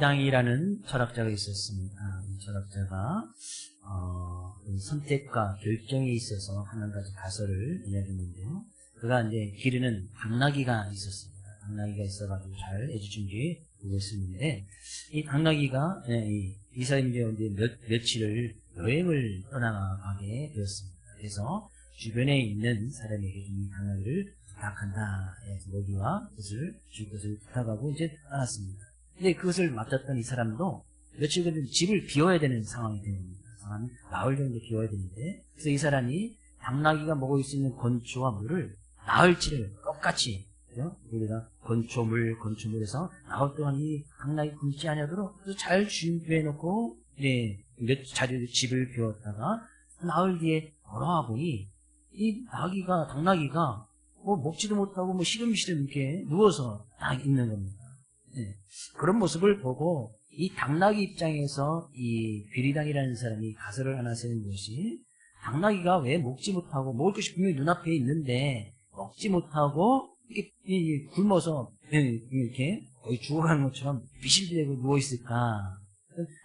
비리당이라는 철학자가 있었습니다. 이 철학자가 선택과 결정에 있어서 한 가지 가설을 이야기했는데요. 그가 이제 기르는 당나귀가 있었습니다. 당나귀가 있어가지고 잘 애지중지 보고 있었는데, 이 당나귀가 이 사람이 이제 며칠을 여행을 떠나가게 되었습니다. 그래서 주변에 있는 사람에게 이 당나귀를 부탁한다. 먹이와 것을 줄 것을 부탁하고 이제 떠났습니다. 근데 그것을 맡았던 이 사람도 며칠 전에 집을 비워야 되는 상황이 됩니다. 한 나흘 정도 비워야 되는데, 그래서 이 사람이 당나귀가 먹을 수 있는 건초와 물을 나흘치를 똑같이, 우리가 건초물에서 나흘 동안 이 당나귀 굶지 아니하도록 잘 준비해 놓고, 몇 차례 집을 비웠다가 나흘 뒤에 돌아와 보니 이 당나귀가 뭐 먹지도 못하고 뭐 시름시름 이렇게 누워서 딱 있는 겁니다. 그런 모습을 보고 이 당나귀 입장에서 이 비리당이라는 사람이 가설을 하나 세는 것이, 당나귀가 왜 먹지 못하고, 먹을 것이 분명히 눈앞에 있는데 먹지 못하고 이렇게 굶어서 이렇게 거의 죽어가는 것처럼 비실비대고 누워있을까.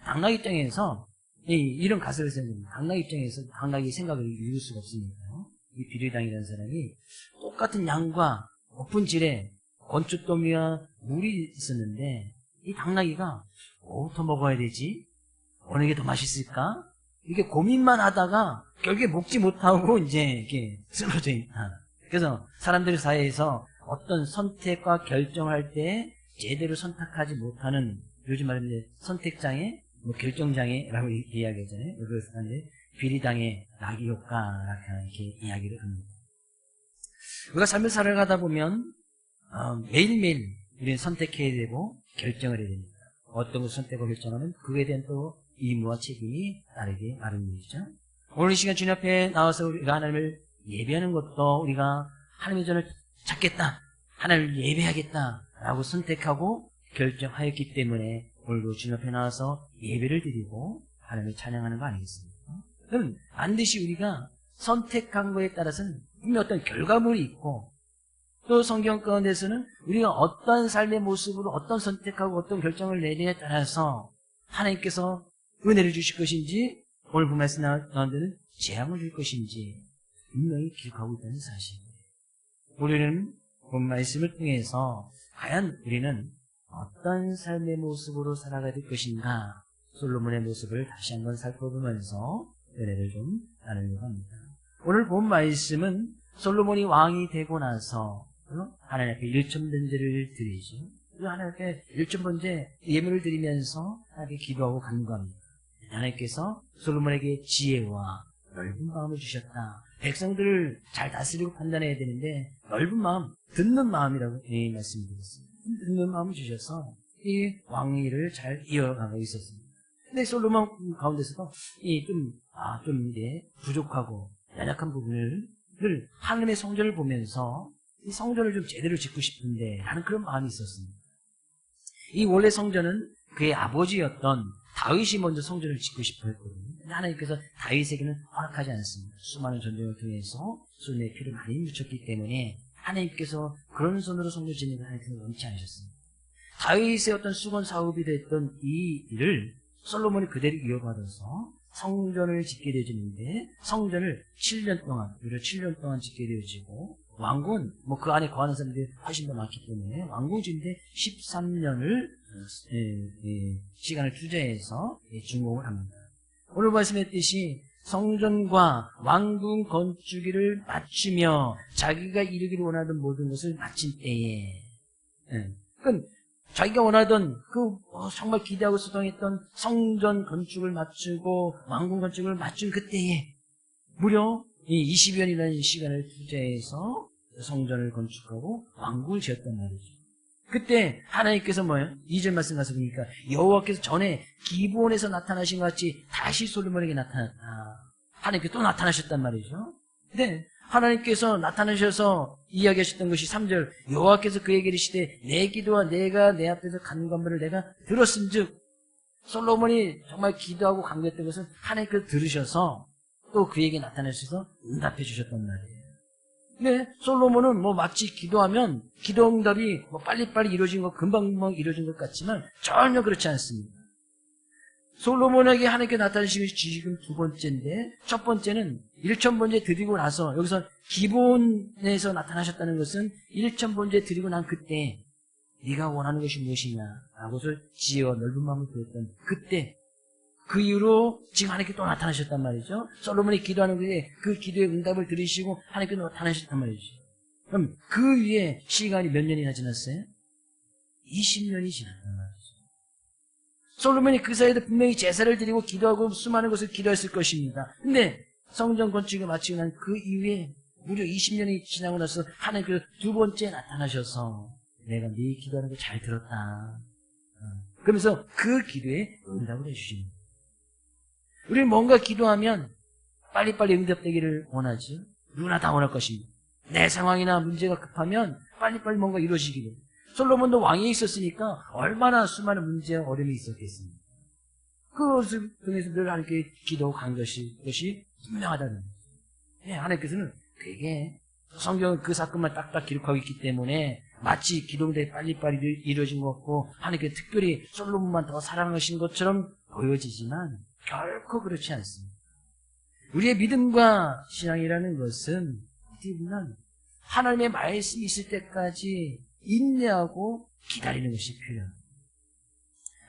당나귀 입장에서 이런 가설을 세는 겁니다. 당나귀 입장에서 당나귀 생각을 이룰 수가 없으니까요. 이 비리당이라는 사람이 똑같은 양과 높은 질에 건초더미와 물이 있었는데, 이 당나귀가 뭐부터 먹어야 되지? 어느 게 더 맛있을까? 이렇게 고민만 하다가 결국에 먹지 못하고 이제 이렇게 쓰러져 있다. 그래서 사람들 사이에서 어떤 선택과 결정할 때 제대로 선택하지 못하는, 요즘 말하는 선택장애, 결정장애라고 이야기하잖아요. 그래서 비리당의 나귀 효과, 이렇게 이야기를 합니다. 우리가 삶을 살아가다 보면 매일매일 우리는 선택해야 되고 결정을 해야 됩니다. 어떤 것을 선택하고 결정하면 그에 대한 또 의무와 책임이 따르게 마련이죠. 오늘 이 시간 주님 앞에 나와서 우리가 하나님을 예배하는 것도, 우리가 하나님의 전을 찾겠다, 하나님을 예배하겠다 라고 선택하고 결정하였기 때문에 오늘도 주님 앞에 나와서 예배를 드리고 하나님을 찬양하는 거 아니겠습니까? 그럼 반드시 우리가 선택한 거에 따라서는 분명히 어떤 결과물이 있고, 또 성경 가운데서는 우리가 어떤 삶의 모습으로 어떤 선택하고 어떤 결정을 내리냐에 따라서 하나님께서 은혜를 주실 것인지, 오늘 본 말씀 가운데는 재앙을 줄 것인지 분명히 기록하고 있다는 사실이에요. 우리는 본 말씀을 통해서 과연 우리는 어떤 삶의 모습으로 살아가야 될 것인가, 솔로몬의 모습을 다시 한번 살펴보면서 은혜를 좀 나누려고 합니다. 오늘 본 말씀은 솔로몬이 왕이 되고 나서 하나님 앞에 일천번제를 드리죠. 하나님 앞에 일천번제 예물을 드리면서 하나님께 기도하고 간구합니다. 하나님께서 솔로몬에게 지혜와 넓은 마음을 주셨다. 백성들을 잘 다스리고 판단해야 되는데 넓은 마음, 듣는 마음이라고 말씀드렸습니다. 듣는 마음을 주셔서 이 왕위를 잘 이어가고 있었습니다. 근데 솔로몬 가운데서도 좀 이제 부족하고 연약한 부분을 하나님의 성전을 보면서 이 성전을 좀 제대로 짓고 싶은데 라는 그런 마음이 있었습니다. 이 원래 성전은 그의 아버지였던 다윗이 먼저 성전을 짓고 싶어 했거든요. 하나님께서 다윗에게는 허락하지 않습니다. 수많은 전쟁을 통해서 솔로몬의 피를 많이 묻혔기 때문에 하나님께서 그런 손으로 성전을 짓는 걸 하나님께서 원치 않으셨습니다. 다윗의 어떤 수건 사업이 됐던 이 일을 솔로몬이 그대로 이어받아서 성전을 짓게 되어지는데, 성전을 7년 동안 짓게 되어지고, 왕궁은 그 안에 거하는 사람들이 훨씬 더 많기 때문에 왕궁 짓는데 13년을 시간을 투자해서 준공을 합니다. 오늘 말씀했듯이 성전과 왕궁 건축일을 맞추며 자기가 이루기를 원하던 모든 것을 마친 때에, 그러니까 자기가 원하던 정말 기대하고 소망했던 성전 건축을 맞추고 왕궁 건축을 맞춘 그때에 무려 20여 년이라는 시간을 투자해서 성전을 건축하고 왕궁을 지었단 말이죠. 그때 하나님께서 2절 말씀 가서 보니까 여호와께서 전에 기브온에서 나타나신 것 같이 다시 솔로몬에게 나타났다. 하나님께서 또 나타나셨단 말이죠. 근데 하나님께서 나타나셔서 이야기하셨던 것이 3절, 여호와께서 그에게 이르시되 내 기도와 내가 내 앞에서 간구함을 내가 들었은즉, 솔로몬이 정말 기도하고 간구했던 것은 하나님께서 들으셔서 또 그에게 나타나셔서 응답해 주셨단 말이에요. 근데 솔로몬은 뭐 마치 기도하면 기도 응답이 뭐 빨리빨리 이루어진 것, 금방금방 이루어진 것 같지만 전혀 그렇지 않습니다. 솔로몬에게 하나님께 나타나신 지금 두 번째인데, 첫 번째는 1000번째 드리고 나서, 여기서 기본에서 나타나셨다는 것은 1000번째 드리고 난 그때 네가 원하는 것이 무엇이냐 라고서 지혜와 넓은 마음을 보였던 그때, 그 이후로 지금 하나님께 또 나타나셨단 말이죠. 솔로몬이 기도하는 것에 그 기도의 응답을 들으시고 하나님께 나타나셨단 말이죠. 그럼 그 위에 시간이 몇 년이나 지났어요? 20년이 지났단 말이죠. 솔로몬이 그 사이에도 분명히 제사를 드리고 기도하고 수많은 것을 기도했을 것입니다. 근데 성전 건축을 마치고 난 그 이후에 무려 20년이 지나고 나서 하나님께서 두 번째 나타나셔서 내가 네 기도하는 걸 잘 들었다. 그러면서 그 기도에 응답을 해주십니다. 우리는 뭔가 기도하면 빨리빨리 응답되기를 원하죠. 누구나 다 원할 것입니다. 내 상황이나 문제가 급하면 빨리빨리 뭔가 이루어지기를. 솔로몬도 왕위에 있었으니까 얼마나 수많은 문제와 어려움이 있었겠습니까? 그것을 통해서 늘 하나님께 기도하고 간 것이 분명하다는 거죠. 네, 하나님께서는 되게 성경은 그 사건만 딱딱 기록하고 있기 때문에 마치 기도응답이 빨리빨리 이루어진 것 같고 하나님께 특별히 솔로몬만 더 사랑하신 것처럼 보여지지만 결코 그렇지 않습니다. 우리의 믿음과 신앙이라는 것은 어떻게 보면 하나님의 말씀이 있을 때까지 인내하고 기다리는 것이 필요합니다.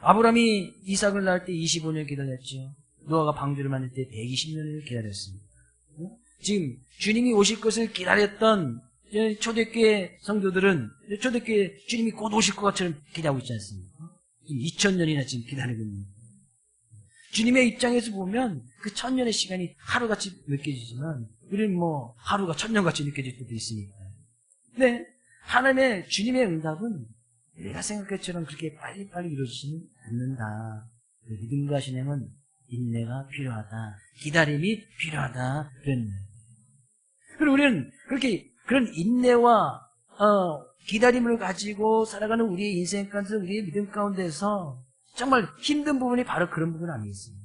아브라함이 이삭을 낳을 때 25년 기다렸죠. 노아가 방주를 만들 때 120년을 기다렸습니다. 지금 주님이 오실 것을 기다렸던 초대교회 성도들은 초대교회 주님이 곧 오실 것처럼 기다리고 있지 않습니까? 지금 2000년이나 지금 기다리고 있는 거예요. 주님의 입장에서 보면 그 1000년의 시간이 하루같이 느껴지지만 우리는 뭐 하루가 1000년같이 느껴질 때도 있으니까. 근데 하나님의 주님의 응답은 내가 생각한 것처럼 그렇게 빨리빨리 이루어지지는 않는다. 믿음과 신앙은 인내가 필요하다. 기다림이 필요하다. 그리고 우리는 그렇게 그런 인내와 기다림을 가지고 살아가는 우리의 인생 가운데 우리의 믿음 가운데서 정말 힘든 부분이 바로 그런 부분 아니겠습니까?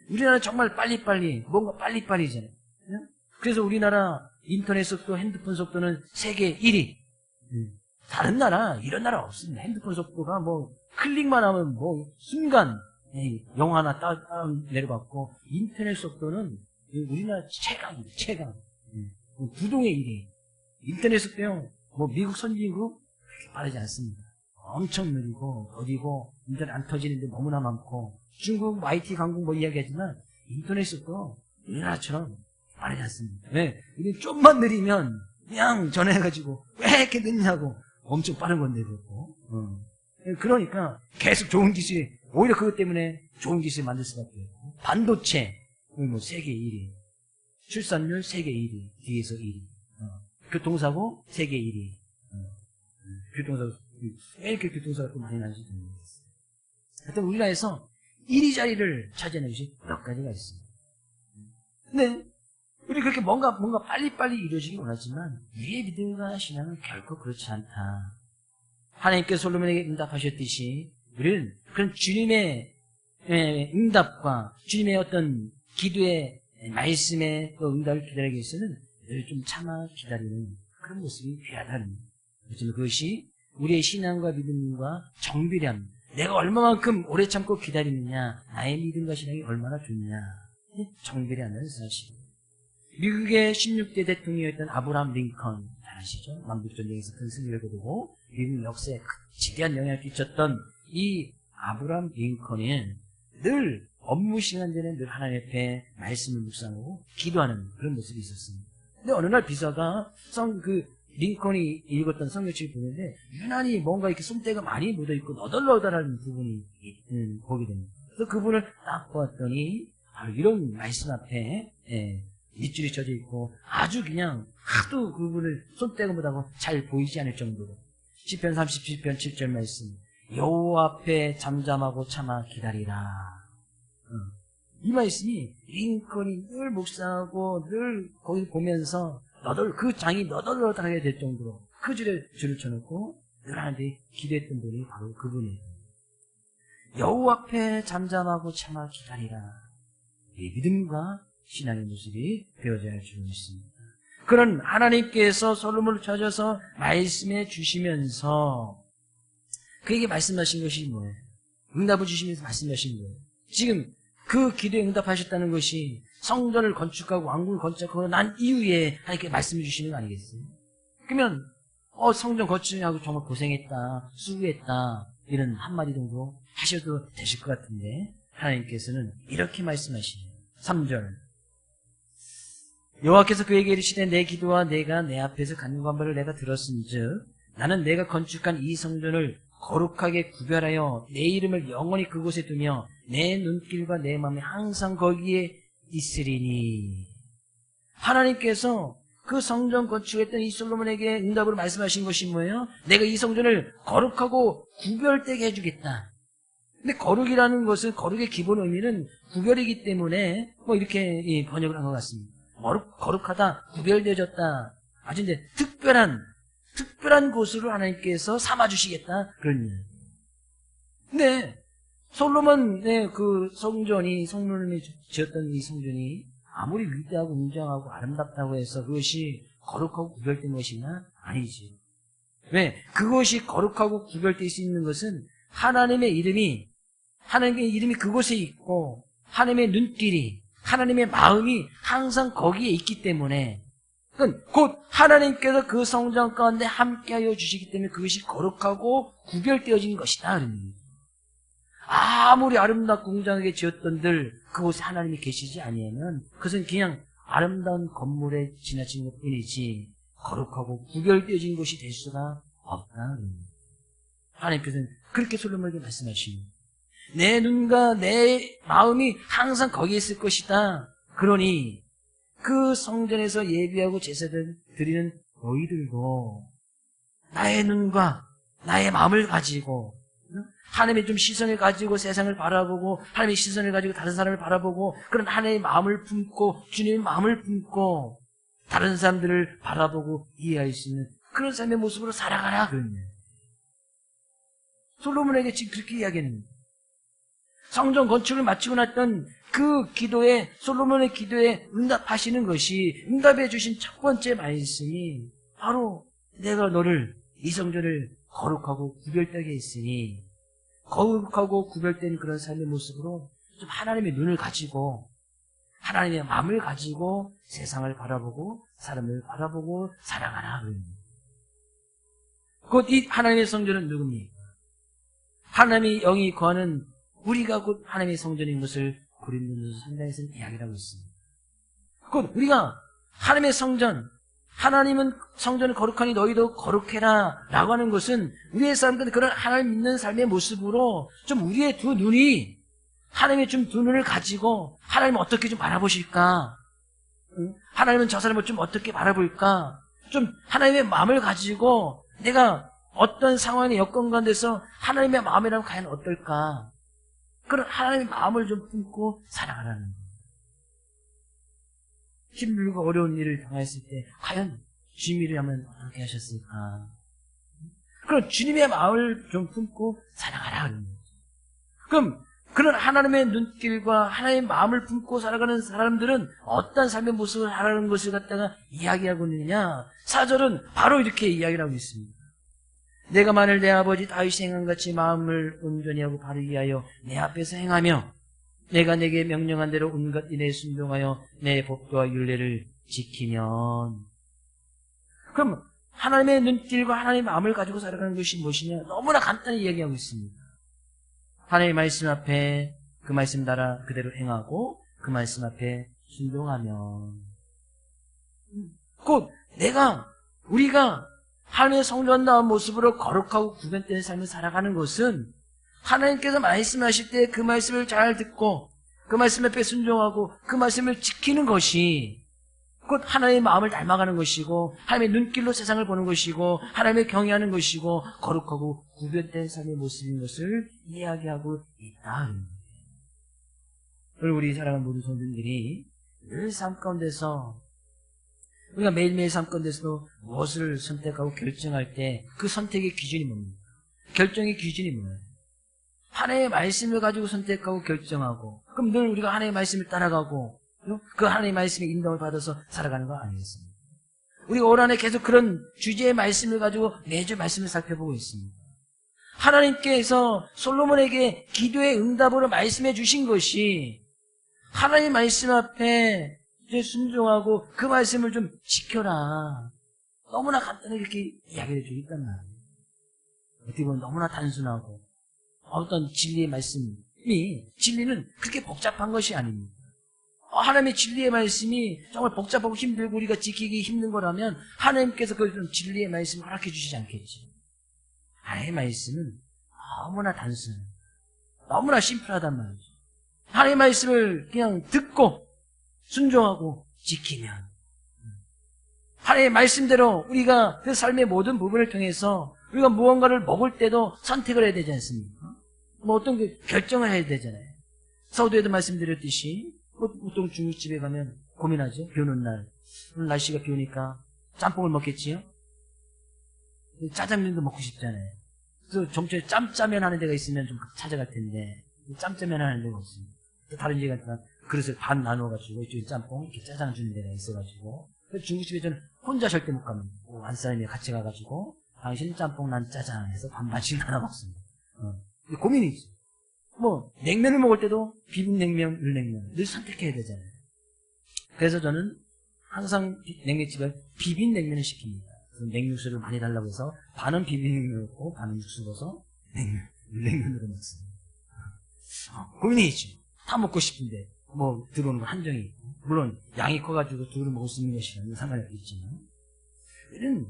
우리나라 정말 빨리빨리 뭔가 빨리빨리잖아요. 그래서 우리나라 인터넷 속도, 핸드폰 속도는 세계 1위. 다른 나라 이런 나라 없습니다. 핸드폰 속도가 뭐 클릭만 하면 뭐 순간 영화 하나 다운 내려받고 인터넷 속도는 우리나라 최강입니다. 최강. 부동의 1위. 인터넷 속도요. 뭐 미국 선진국 그렇게 빠르지 않습니다. 엄청 느리고 어디고 인터넷 안 터지는데 너무나 많고 중국 IT 강국 뭐 이야기하지만 인터넷 속도 우리나라처럼 빠르지 않습니다. 왜? 우리 좀만 느리면 그냥 전화해가지고 왜 이렇게 늦냐고 엄청 빠른 건데 그렇고. 그러니까 계속 좋은 기술이 오히려 그것 때문에 좋은 기술 만들 수밖에 없고 반도체 뭐 세계 1위, 출산율 세계 1위, 뒤에서 1위, 교통사고 세계 1위, 교통사고 왜 이렇게 교통사고가 또 많이 나는지 모르겠어요. 하여튼 우리나라에서 1위 자리를 차지하는 것이 몇 가지가 있습니다. 근데 우리 그렇게 뭔가 빨리빨리 이루어지기 원하지만 우리의 믿음과 신앙은 결코 그렇지 않다. 하나님께서 솔로몬에게 응답하셨듯이 우리는 그런 주님의 응답과 주님의 어떤 기도의 말씀의 또 응답을 기다리기 위해서는 늘 좀 참아 기다리는 그런 모습이 필요하다는 거예요. 그렇지만 그것이 우리의 신앙과 믿음과 정비례합니다. 내가 얼마만큼 오래 참고 기다리느냐, 나의 믿음과 신앙이 얼마나 좋냐, 정비례하는 사실입니다. 미국의 16대 대통령이었던 아브라함 링컨 잘 아시죠? 남북전쟁에서 큰 승리를 거두고 미국 역사에 지대한 영향을 끼쳤던 이 아브라함 링컨은 늘 업무 시간 전에 늘 하나님 앞에 말씀을 묵상하고 기도하는 그런 모습이 있었습니다. 근데 어느 날 비서가 링컨이 읽었던 성경책을 보는데 유난히 뭔가 이렇게 손때가 많이 묻어있고 너덜너덜한 부분이 보게 됩니다. 그래서 그분을 딱 보았더니 바로 이런 말씀 앞에 밑줄이 쳐져 있고 아주 그냥 하도 그분을 손때가 묻하고 잘 보이지 않을 정도로 시편 37편 7절 말씀 여호와 앞에 잠잠하고 참아 기다리라. 이 말씀이 링컨이 늘 묵상하고 늘 거기 보면서 그 장이 너덜너덜하게 될 정도로 그 줄에 줄을 쳐놓고 늘 하나님께 기도했던 분이 바로 그분이에요. 여호와 앞에 잠잠하고 참아 기다리라. 이 믿음과 신앙의 모습이 되어져야 할 줄 믿습니다. 그런 하나님께서 솔로몬을 찾아서 말씀해 주시면서 그에게 말씀하신 것이 뭐예요? 응답을 주시면서 말씀하신 거예요. 지금 그 기도에 응답하셨다는 것이 성전을 건축하고 왕궁을 건축하고 난 이후에 하나님께 말씀해 주시는 거 아니겠어요? 그러면 성전 건축하고 정말 고생했다, 수고했다 이런 한마디 정도 하셔도 되실 것 같은데 하나님께서는 이렇게 말씀하시네요. 3절 여호와께서 그에게 이르시되 내 기도와 내가 내 앞에서 간구한 바를 내가 들었은즉 나는 내가 건축한 이 성전을 거룩하게 구별하여 내 이름을 영원히 그곳에 두며 내 눈길과 내 마음이 항상 거기에 있으리니. 하나님께서 그 성전 건축했던 이 솔로몬에게 응답으로 말씀하신 것이 뭐예요? 내가 이 성전을 거룩하고 구별되게 해주겠다. 근데 거룩이라는 것은 거룩의 기본 의미는 구별이기 때문에 이렇게 번역을 한 것 같습니다. 거룩하다, 구별되어졌다. 아주 이제 특별한 곳으로 하나님께서 삼아주시겠다. 그런 의미. 근데 솔로몬의 그 솔로몬이 지었던 이 성전이 아무리 위대하고 웅장하고 아름답다고 해서 그것이 거룩하고 구별된 것이냐? 아니지. 왜? 그것이 거룩하고 구별될 수 있는 것은 하나님의 이름이 그곳에 있고 하나님의 눈길이 하나님의 마음이 항상 거기에 있기 때문에 곧 하나님께서 그 성전 가운데 함께하여 주시기 때문에 그것이 거룩하고 구별되어진 것이다. 아무리 아름답고 웅장하게 지었던들 그곳에 하나님이 계시지 아니하면 그것은 그냥 아름다운 건물에 지나친 것뿐이지 거룩하고 구별되어진 것이 될 수가 없다. 하나님께서는 그렇게 솔로몬에게 말씀하십니다. 내 눈과 내 마음이 항상 거기에 있을 것이다. 그러니 그 성전에서 예비하고 제사를 드리는 너희들도 나의 눈과 나의 마음을 가지고 하나님의 좀 시선을 가지고 세상을 바라보고 하나님의 시선을 가지고 다른 사람을 바라보고 그런 하나님의 마음을 품고 주님의 마음을 품고 다른 사람들을 바라보고 이해할 수 있는 그런 삶의 모습으로 살아가라. 그러네요. 솔로몬에게 지금 그렇게 이야기하는 거예요. 성전 건축을 마치고 났던 그 기도에 솔로몬의 기도에 응답하시는 것이 응답해 주신 첫 번째 말씀이 바로 내가 너를 이 성전을 거룩하고 구별되게 했으니 거룩하고 구별된 그런 삶의 모습으로 좀 하나님의 눈을 가지고 하나님의 마음을 가지고 세상을 바라보고 사람을 바라보고 살아가라. 곧 이 하나님의 성전은 누굽니까? 하나님의 영이 거하는 우리가 곧 하나님의 성전인 것을 고린도전서 3장에서는 이야기를 하고 있습니다. 곧 우리가 하나님의 성전, 하나님은 성전을 거룩하니 너희도 거룩해라 라고 하는 것은 우리의 삶은 그런 하나님 믿는 삶의 모습으로 좀 우리의 두 눈이 하나님의 좀 두 눈을 가지고 하나님을 어떻게 좀 바라보실까? 하나님은 저 사람을 좀 어떻게 바라볼까? 좀 하나님의 마음을 가지고 내가 어떤 상황의 여건 가운데서 하나님의 마음이라면 과연 어떨까? 그런 하나님의 마음을 좀 품고 살아가라는 거예요. 힘들고 어려운 일을 당했을 때 과연 주님이라면 어떻게 하셨을까? 그런 주님의 마음을 좀 품고 살아가라. 그럼 그런 하나님의 눈길과 하나님의 마음을 품고 살아가는 사람들은 어떤 삶의 모습을 하라는 것을 갖다가 이야기하고 있느냐? 4절은 바로 이렇게 이야기를 하고 있습니다. 내가 만일 내 아버지 다윗이 행한 같이 마음을 온전히 하고 바르게 하여 내 앞에서 행하며 내가 내게 명령한 대로 온갖 일에 순종하여 내 법도와 율례를 지키면. 그럼 하나님의 눈길과 하나님의 마음을 가지고 살아가는 것이 무엇이냐? 너무나 간단히 이야기하고 있습니다. 하나님의 말씀 앞에 그 말씀 따라 그대로 행하고 그 말씀 앞에 순종하면 곧 우리가 하나님의 성전다운 모습으로 거룩하고 구별된 삶을 살아가는 것은 하나님께서 말씀하실 때 그 말씀을 잘 듣고 그 말씀 앞에 순종하고 그 말씀을 지키는 것이 곧 하나님의 마음을 닮아가는 것이고 하나님의 눈길로 세상을 보는 것이고 하나님을 경외하는 것이고 거룩하고 구별된 삶의 모습인 것을 이야기하고 있다. 우리 사랑하는 모든 성도들이 늘 삶 가운데서 우리가 매일매일 삶 가운데서도 무엇을 선택하고 결정할 때 그 선택의 기준이 뭡니까? 결정의 기준이 뭐예요? 하나님의 말씀을 가지고 선택하고 결정하고 그럼 늘 우리가 하나님의 말씀을 따라가고 그 하나님의 말씀의 인도를 받아서 살아가는 거 아니겠습니까? 우리가 올 한해 계속 그런 주제의 말씀을 가지고 매주 말씀을 살펴보고 있습니다. 하나님께서 솔로몬에게 기도의 응답으로 말씀해 주신 것이 하나님 말씀 앞에 이제 순종하고 그 말씀을 좀 지켜라. 너무나 간단하게 이렇게 이야기를 해주고 있단 말이에요. 어떻게 보면 너무나 단순하고 어떤 진리의 말씀이, 진리는 그렇게 복잡한 것이 아닙니다. 하나님의 진리의 말씀이 정말 복잡하고 힘들고 우리가 지키기 힘든 거라면 하나님께서 그 진리의 말씀을 허락해 주시지 않겠지. 하나님의 말씀은 너무나 단순해. 너무나 심플하단 말이죠. 하나님의 말씀을 그냥 듣고 순종하고 지키면 하나님의 말씀대로 우리가 그 삶의 모든 부분을 통해서 우리가 무언가를 먹을 때도 선택을 해야 되지 않습니까? 뭐 어떤 결정을 해야 되잖아요. 서두에도 말씀드렸듯이 보통 중국집에 가면 고민하죠. 비 오는 날. 오늘 날씨가 비 오니까 짬뽕을 먹겠지요? 짜장면도 먹고 싶잖아요. 그래서 정초에 짬짜면 하는 데가 있으면 좀 찾아갈 텐데 짬짜면 하는 데가 없습니다. 또 다른 데가 그릇을 반 나눠가지고 이쪽에 짬뽕, 이렇게 짜장 주는 데가 있어가지고 중국집에 저는 혼자 절대 못 갑니다. 한 사람이 같이 가가지고 당신 짬뽕 난 짜장 해서 반반씩 나눠 먹습니다. 고민이 있어요. 뭐 냉면을 먹을 때도 비빔냉면, 물냉면 늘 선택해야 되잖아요. 그래서 저는 항상 냉면집에 비빔냉면을 시킵니다. 냉육수를 많이 달라고 해서 반은 비빔냉면 넣고 반은 육수 넣어서 물냉면으로 먹습니다. 고민이 있죠. 다 먹고 싶은데 뭐 들어오는 건 한정이 있고 물론 양이 커가지고 둘을 먹을 수 있는 것이라면 상관이 없겠지만 우리는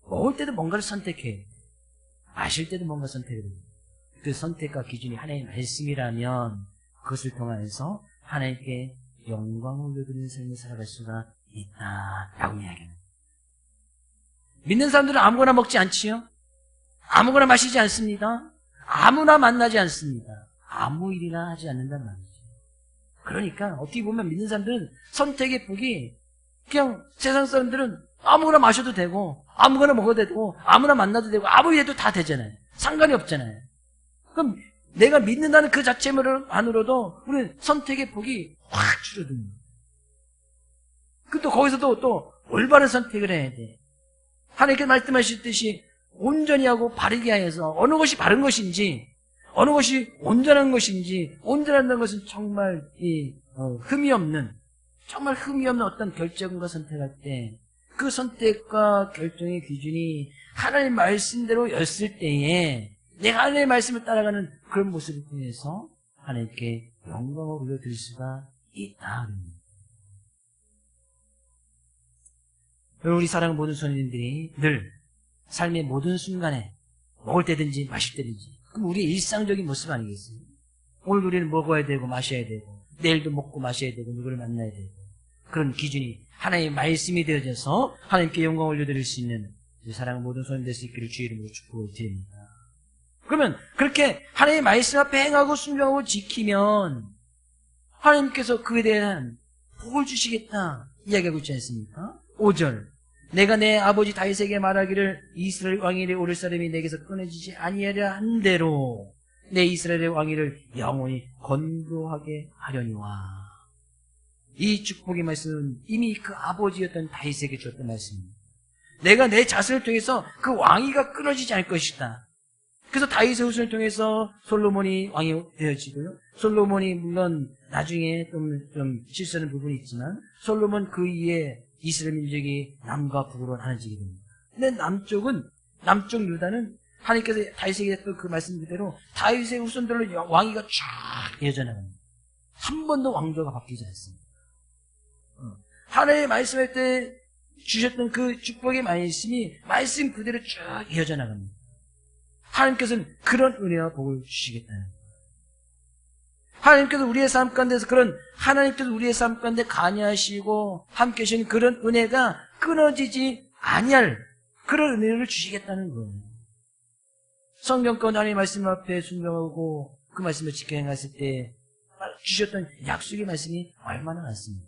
먹을 때도 뭔가를 선택해야 돼요. 마실 때도 뭔가 선택해야 돼요. 그 선택과 기준이 하나님의 말씀이라면 그것을 통해서 하나님께 영광을 올려드리는 삶을 살아갈 수가 있다라고 이야기합니다. 믿는 사람들은 아무거나 먹지 않지요? 아무거나 마시지 않습니다. 아무나 만나지 않습니다. 아무 일이나 하지 않는단 말이죠. 그러니까 어떻게 보면 믿는 사람들은 선택의 폭이 그냥 세상 사람들은 아무거나 마셔도 되고 아무거나 먹어도 되고 아무나 만나도 되고 아무 일해도 다 되잖아요. 상관이 없잖아요. 그럼 내가 믿는다는 그 자체만으로도 우리는 선택의 폭이 확 줄어듭니다. 또 거기서도 또 올바른 선택을 해야 돼. 하나님께서 말씀하셨듯이 온전히 하고 바르게 하여서 어느 것이 바른 것인지 어느 것이 온전한 것인지 온전하다는 것은 정말 흠이 없는 정말 흠이 없는 어떤 결정과 선택할 때 그 선택과 결정의 기준이 하나님 말씀대로였을 때에 내가 하나님의 말씀을 따라가는 그런 모습을 통해서 하나님께 영광을 올려드릴 수가 있다. 우리 사랑하는 모든 손님들이 늘 삶의 모든 순간에 먹을 때든지 마실 때든지 그럼 우리의 일상적인 모습 아니겠어요? 오늘 우리는 먹어야 되고 마셔야 되고 내일도 먹고 마셔야 되고 누구를 만나야 되고 그런 기준이 하나님의 말씀이 되어져서 하나님께 영광을 올려드릴 수 있는 사랑하는 모든 손님 될 수 있기를 주의 이름으로 축복을 드립니다. 그러면 그렇게 하나님의 말씀 앞에 행하고 순종하고 지키면 하나님께서 그에 대한 복을 주시겠다 이야기하고 있지 않습니까? 5절 내가 내 아버지 다윗에게 말하기를 이스라엘 왕위를 오를 사람이 내게서 끊어지지 아니하려 한 대로 내 이스라엘의 왕위를 영원히 건도하게 하려니와. 이 축복의 말씀은 이미 그 아버지였던 다윗에게 줬던 말씀입니다. 내가 내 자손을 통해서 그 왕위가 끊어지지 않을 것이다. 그래서 다윗의 후손을 통해서 솔로몬이 왕이 되어지고요. 솔로몬이 물론 나중에 좀 실수하는 부분이 있지만 솔로몬 그 이후에 이스라엘 민족이 남과 북으로 나눠지게 됩니다. 근데 남쪽 유다는 하나님께서 다윗에게 했던 그 말씀 그대로 다윗의 후손들로 왕위가 쫙 이어져 나갑니다. 한 번도 왕조가 바뀌지 않습니다. 하나님의 말씀할 때 주셨던 그 축복의 말씀이 말씀 그대로 쭉 이어져 나갑니다. 하나님께서는 그런 은혜와 복을 주시겠다는 거예요. 하나님께서 우리의 삶 가운데서 하나님께서 우리의 삶 가운데 관여하시고 함께 하시는 그런 은혜가 끊어지지 아니할 그런 은혜를 주시겠다는 거예요. 성경 가운데 하나님의 말씀 앞에 순종하고 그 말씀을 지켜 행했을 때 주셨던 약속의 말씀이 얼마나 많습니까?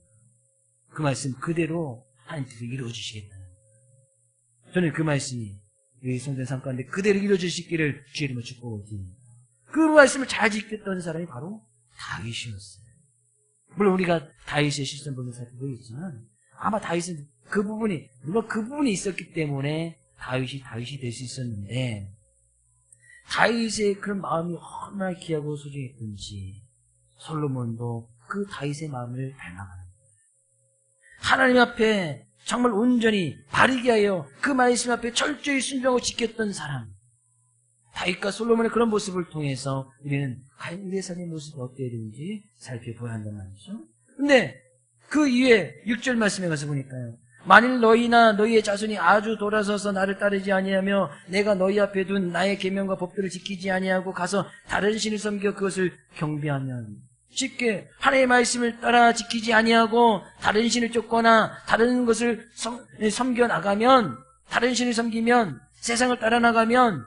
그 말씀 그대로 하나님께서 이루어주시겠다는 거예요. 저는 그 말씀이 우리 성전 삶 가운데 그대로 이루어지시기를 주의 이름으로 축복을 드립니다. 그 말씀을 잘 지켰던 사람이 바로 다윗이었어요. 물론 우리가 다윗의 실선 보면 살펴보겠지만 아마 다윗은 물론 그 부분이 있었기 때문에 다윗이 될 수 있었는데, 다윗의 그런 마음이 얼마나 귀하고 소중했던지 솔로몬도 그 다윗의 마음을 닮아가는 거예요. 하나님 앞에 정말 온전히 바르게 하여 그 말씀 앞에 철저히 순종하고 지켰던 사람, 다윗과 솔로몬의 그런 모습을 통해서 우리는 과연 우리의 삶의 모습이 어때야 되는지 살펴보아야 한단 말이죠. 근데 그 이후에 6절 말씀에 가서 보니까요, 만일 너희나 너희의 자손이 아주 돌아서서 나를 따르지 아니하며 내가 너희 앞에 둔 나의 계명과 법들을 지키지 아니하고 가서 다른 신을 섬겨 그것을 경배하면, 쉽게 하나님의 말씀을 따라 지키지 아니하고 다른 신을 쫓거나 다른 것을 섬겨 나가면, 다른 신을 섬기면, 세상을 따라 나가면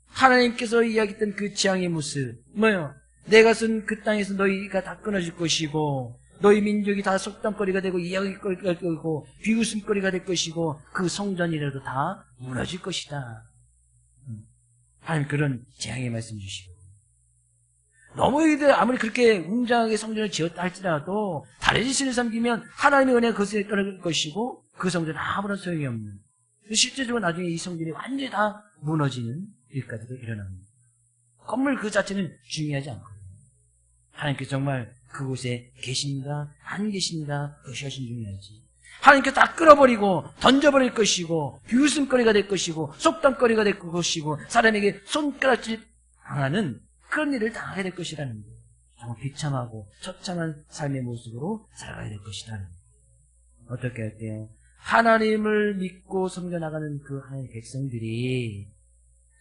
하나님께서 이야기했던 그 지향의 모습 뭐예요? 내가 쓴 그 땅에서 너희가 다 끊어질 것이고 너희 민족이 다 속담거리가 되고 이야기거리가 되고 비웃음거리가 될 것이고 그 성전이라도 다 무너질 것이다. 하나님 그런 재앙의 말씀 주시고, 너희들 아무리 그렇게 웅장하게 성전을 지었다 할지라도 다른 신을 섬기면 하나님의 은혜가 그것에 떨어질 것이고 그 성전은 아무런 소용이 없는, 실제적으로 나중에 이 성전이 완전히 다 무너지는 일까지도 일어납니다. 건물 그 자체는 중요하지 않거든요. 하나님께서 정말 그곳에 계신가 안 계신가 그것이 훨씬 중요하지. 하나님께서 다 끌어버리고 던져버릴 것이고 비웃음거리가 될 것이고 속담거리가 될 것이고 사람에게 손가락질 당하는 그런 일을 당하게 될 것이라는 거예요. 정말 비참하고 처참한 삶의 모습으로 살아가야 될 것이라는 거예요. 어떻게 할게요? 하나님을 믿고 섬겨나가는 그 하나님의 백성들이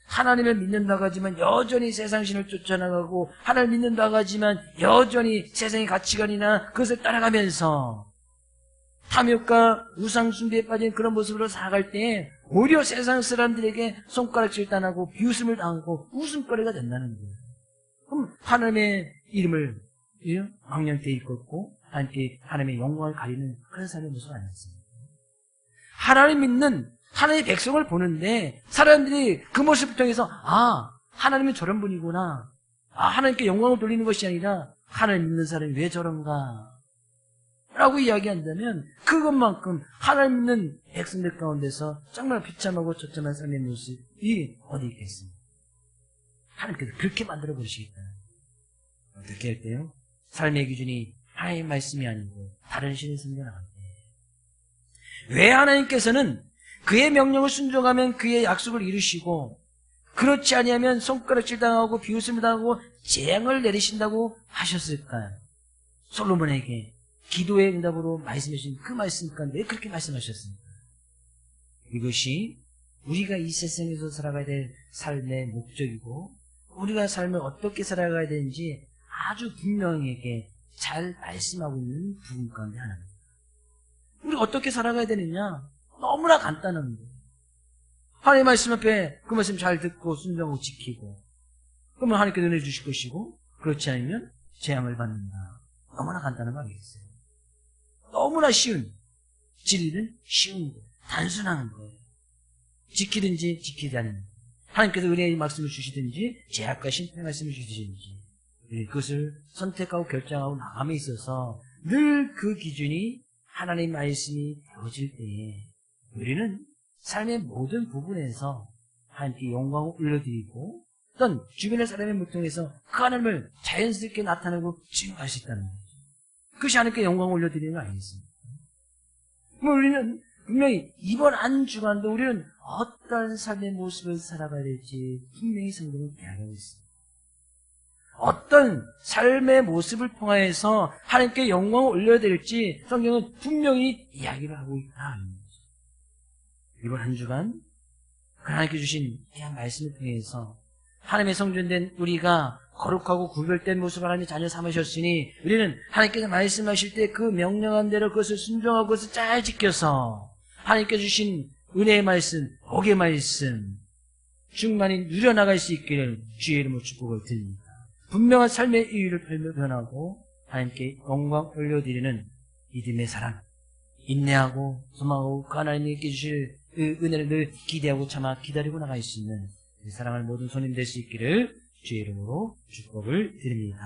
하나님을 믿는다고 하지만 여전히 세상신을 쫓아나가고 하나님을 믿는다고 하지만 여전히 세상의 가치관이나 그것을 따라가면서 탐욕과 우상숭배에 빠진 그런 모습으로 살아갈 때 오히려 세상 사람들에게 손가락질 당하고 비웃음을 당하고 웃음거리가 된다는 거예요. 그럼 하나님의 이름을 망령되이 일컫고 하나님의 영광을 가리는 그런 삶의 모습은 아니었습니다. 하나님 믿는 하나님의 백성을 보는데 사람들이 그 모습을 통해서 하나님은 저런 분이구나, 하나님께 영광을 돌리는 것이 아니라 하나님 믿는 사람이 왜 저런가 라고 이야기한다면 그것만큼 하나님 믿는 백성들 가운데서 정말 비참하고 처참한 삶의 모습이 어디 있겠습니까? 하나님께서 그렇게 만들어 버리시겠다. 어떻게 할 때요? 삶의 기준이 하나님의 말씀이 아니고 다른 신을 섬겨나갈 때, 왜 하나님께서는 그의 명령을 순종하면 그의 약속을 이루시고 그렇지 아니하면 손가락질 당하고 비웃음을 당하고 재앙을 내리신다고 하셨을까요? 솔로몬에게 기도의 응답으로 말씀하신 그 말씀 가운데 왜 그렇게 말씀하셨습니까? 이것이 우리가 이 세상에서 살아가야 될 삶의 목적이고 우리가 삶을 어떻게 살아가야 되는지 아주 분명하게 잘 말씀하고 있는 부분 가운데 하나입니다. 우리가 어떻게 살아가야 되느냐? 너무나 간단한 거예요. 하나님의 말씀 앞에 그 말씀 잘 듣고 순종하고 지키고 그러면 하나님께 은혜 주실 것이고 그렇지 않으면 재앙을 받는다. 너무나 간단한 거 아니겠어요? 너무나 쉬운 진리는 쉬운 거예요. 단순한 거예요. 지키든지 지키지 않는 거예요. 하나님께서 은혜의 말씀을 주시든지 제약과 심판의 말씀을 주시든지 그것을 선택하고 결정하고 나감에 있어서 늘 그 기준이 하나님의 말씀이 되어질 때에 우리는 삶의 모든 부분에서 하나님께 영광을 올려드리고 어떤 주변의 사람의 통해서 그 하나님을 자연스럽게 나타내고 증거할 수 있다는 거죠. 그것이 하나님께 영광을 올려드리는 거 아니겠습니까? 우리는 분명히 이번 한 주간도 우리는 어떤 삶의 모습을 살아가야 될지 분명히 성경을 이야기하고 있습니다. 어떤 삶의 모습을 통하여서 하나님께 영광을 올려드릴지 성경은 분명히 이야기를 하고 있다. 이번 한 주간 하나님께 주신 귀한 말씀을 통해서 하나님의 성전된 우리가 거룩하고 구별된 모습을 하나님의 자녀 삼으셨으니 우리는 하나님께서 말씀하실 때 그 명령한 대로 그것을 순종하고 그것을 잘 지켜서 하나님께 주신 은혜의 말씀, 복의 말씀 충만히 누려나갈 수 있기를 주의 이름으로 축복을 드립니다. 분명한 삶의 이유를 변하고 하나님께 영광 올려드리는 믿음의 사랑, 인내하고 소망하고 그 하나님께 주실 그 은혜를 늘 기대하고 참아 기다리고 나갈 수 있는 사랑하는 모든 손님 될 수 있기를 주의 이름으로 축복을 드립니다.